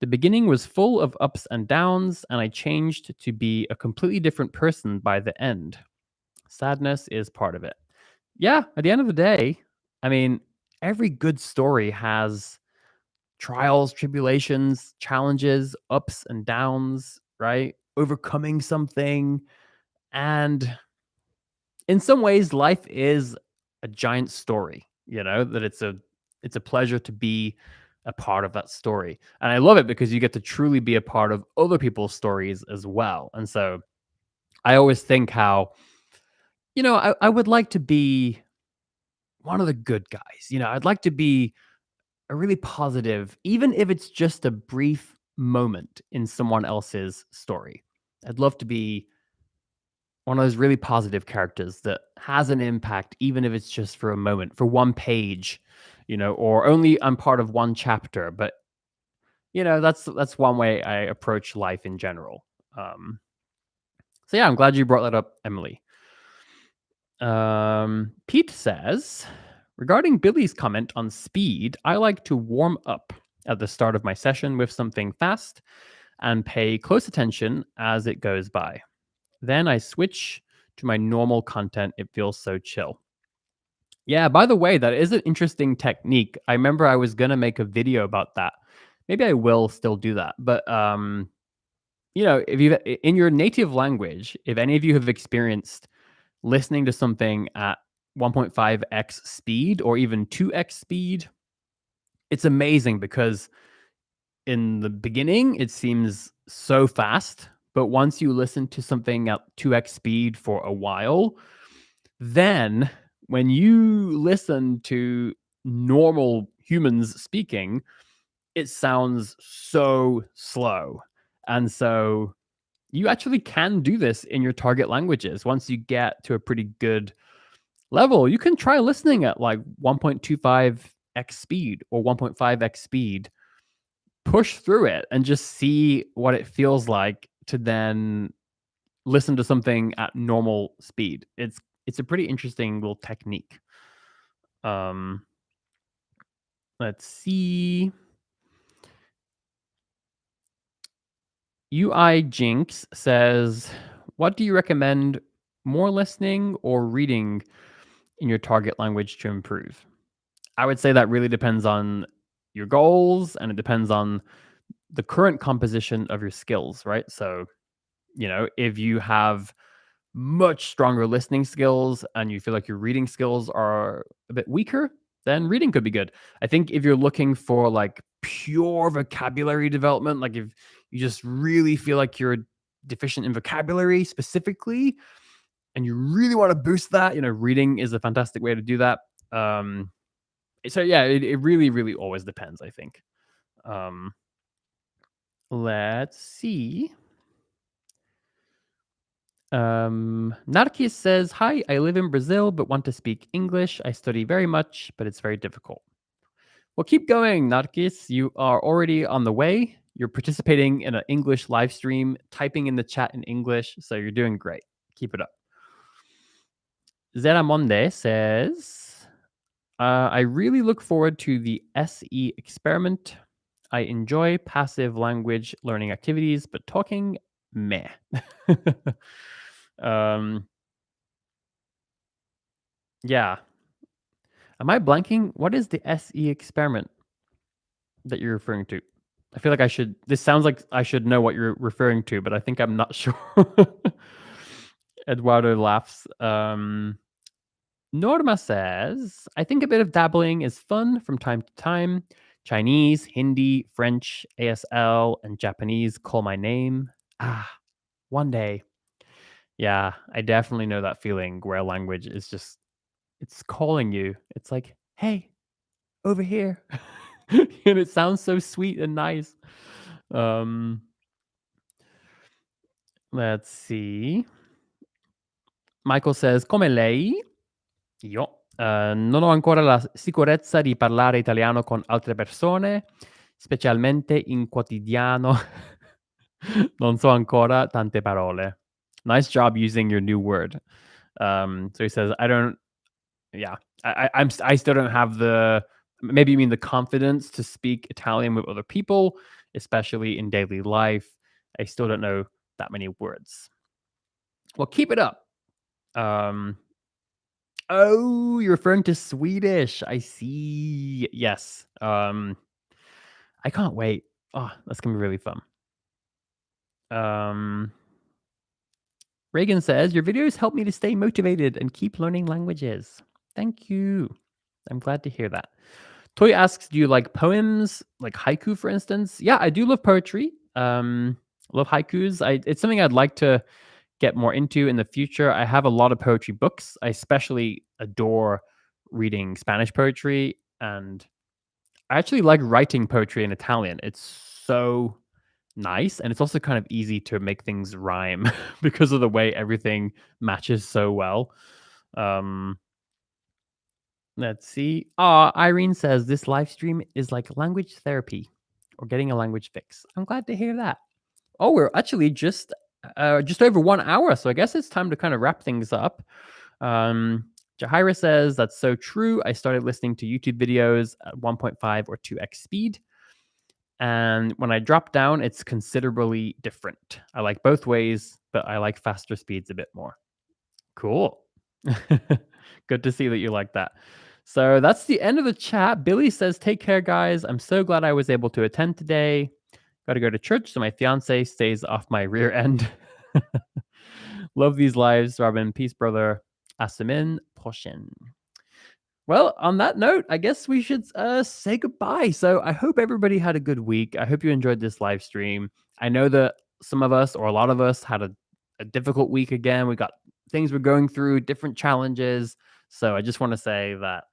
S1: The beginning was full of ups and downs, and I changed to be a completely different person by the end. Sadness is part of it. Yeah, at the end of the day, I mean, every good story has trials, tribulations, challenges, ups and downs, right? Overcoming something. And in some ways, life is a giant story, that it's a pleasure to be a part of that story. And I love it because you get to truly be a part of other people's stories as well. And so I always think how, I would like to be one of the good guys. I'd like to be a really positive, even if it's just a brief moment in someone else's story. I'd love to be one of those really positive characters that has an impact, even if it's just for a moment, for one page, or only I'm part of one chapter. But that's one way I approach life in general. So yeah, I'm glad you brought that up, Emily. Pete says, regarding Billy's comment on speed, I like to warm up at the start of my session with something fast and pay close attention as it goes by. Then I switch to my normal content. It feels so chill. Yeah, by the way, that is an interesting technique. I remember I was going to make a video about that. Maybe I will still do that. But if you in your native language, if any of you have experienced listening to something at 1.5x speed or even 2x speed, it's amazing because in the beginning it seems so fast, but once you listen to something at 2x speed for a while, then when you listen to normal humans speaking, it sounds so slow. And so you actually can do this in your target languages. Once you get to a pretty good level, you can try listening at like 1.25x speed or 1.5x speed. Push through it and just see what it feels like to then listen to something at normal speed. It's a pretty interesting little technique. Um, let's see. UI Jinx says, "What do you recommend, more listening or reading in your target language to improve?" I would say that really depends on your goals and it depends on the current composition of your skills, right? So, if you have much stronger listening skills and you feel like your reading skills are a bit weaker, then reading could be good. I think if you're looking for like pure vocabulary development, like if you just really feel like you're deficient in vocabulary specifically and you really want to boost that, reading is a fantastic way to do that. So yeah, it really, really always depends, I think. Um, let's see. Narkis says, "Hi, I live in Brazil but want to speak English. I study very much, but it's very difficult." Well, keep going, Narkis. You are already on the way. You're participating in an English live stream, typing in the chat in English, so you're doing great. Keep it up. Zeramonde says, I really look forward to the SE experiment. I enjoy passive language learning activities, but talking, meh. um, yeah. Am I blanking? What is the SE experiment that you're referring to? I feel like I should. This sounds like I should know what you're referring to, but I think I'm not sure. Eduardo laughs. Norma says, I think a bit of dabbling is fun from time to time. Chinese, Hindi, French, ASL, and Japanese call my name. Ah, one day. Yeah, I definitely know that feeling where a language is just, it's calling you. It's like, hey, over here. And it sounds so sweet and nice. Um, let's see. Michael says, come lei? Io non ho ancora la sicurezza di parlare italiano con altre persone, specialmente in quotidiano. Non so ancora tante parole. Nice job using your new word. So he says, I don't, yeah, I still don't have the, maybe you mean the confidence to speak Italian with other people, especially in daily life. I still don't know that many words. Well, keep it up. Oh, you're referring to Swedish. I see. Yes. I can't wait. Oh, that's gonna be really fun. Um, Reagan says your videos help me to stay motivated and keep learning languages. Thank you. I'm glad to hear that. Toy asks, do you like poems, like haiku, for instance? Yeah, I do love poetry. Love haikus. It's something I'd like to get more into in the future. I have a lot of poetry books. I especially adore reading Spanish poetry, and I actually like writing poetry in Italian. It's so nice, and it's also kind of easy to make things rhyme because of the way everything matches so well. Um, let's see. Irene says this live stream is like language therapy or getting a language fix. I'm glad to hear that. Oh, we're actually just over 1 hour, so I guess it's time to kind of wrap things up. Jahira says that's so true. I started listening to YouTube videos at 1.5 or 2x speed, and when I drop down, it's considerably different. I like both ways, but I like faster speeds a bit more. Cool. Good to see that you like that. So that's the end of the chat. Billy says, take care, guys. I'm so glad I was able to attend today. Got to go to church so my fiance stays off my rear end. Love these lives, Robin. Peace, brother. À semaine prochaine. Well, on that note, I guess we should say goodbye. So I hope everybody had a good week. I hope you enjoyed this live stream. I know that some of us or a lot of us had a difficult week again. We got things we're going through, different challenges. So I just want to say that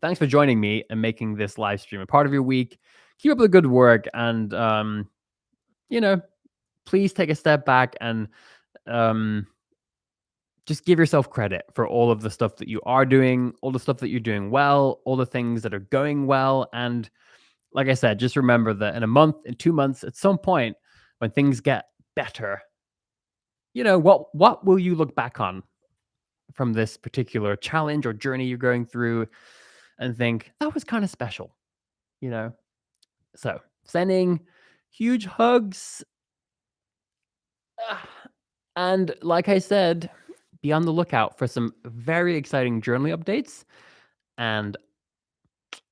S1: thanks for joining me and making this live stream a part of your week. Keep up the good work, and you know, please take a step back and um, just give yourself credit for all of the stuff that you are doing, all the stuff that you're doing well, all the things that are going well. And like I said, just remember that in a month, in 2 months, at some point when things get better, you know, what will you look back on from this particular challenge or journey you're going through and think that was kind of special, you know? So sending huge hugs. And like I said, be on the lookout for some very exciting journaling updates and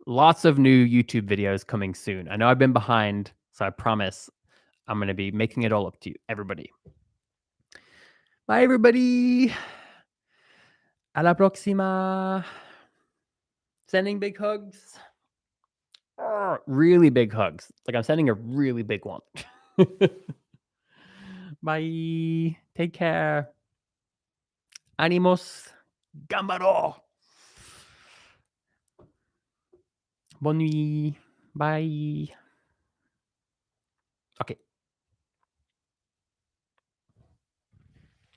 S1: lots of new YouTube videos coming soon. I know I've been behind, so I promise I'm going to be making it all up to you, everybody. Bye, everybody. A la próxima. Sending big hugs. Really big hugs. Like I'm sending a really big one. Bye. Take care. Animos. Gambaro. Bonne nuit. Bye.